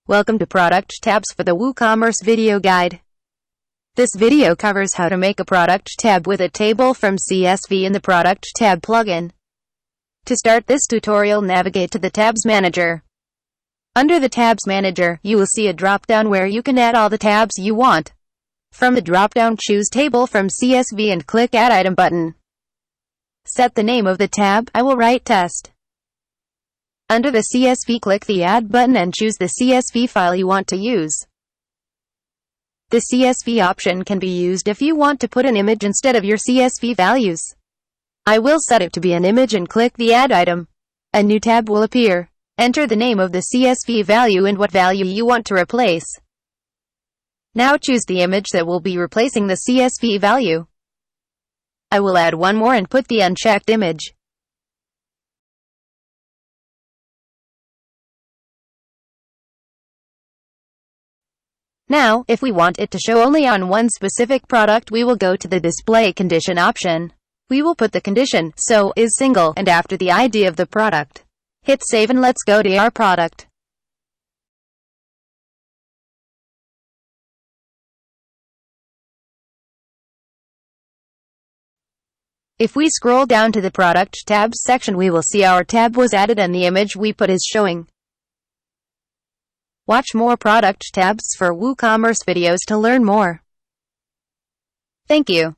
Welcome to Product Tabs for the WooCommerce video guide. This video covers how to make a product tab with a table from CSV in the Product Tab plugin. To start this tutorial, navigate to the Tabs Manager. Under the Tabs Manager, you will see a drop-down where you can add all the tabs you want. From the drop-down, choose Table from CSV and click Add Item button. Set the name of the tab. I will write Test. Under the CSV, click the Add button and choose the CSV file you want to use. The CSV option can be used if you want to put an image instead of your CSV values. I will set it to be an image and click the Add item. A new tab will appear. Enter the name of the CSV value and what value you want to replace. Now choose the image that will be replacing the CSV value. I will add one more and put the unchecked image. Now, if we want it to show only on one specific product, we will go to the Display Condition option. We will put the condition, so, is single, and after the ID of the product. Hit Save and let's go to our product. If we scroll down to the Product Tabs section, we will see our tab was added and the image we put is showing. Watch more Product Tabs for WooCommerce videos to learn more. Thank you.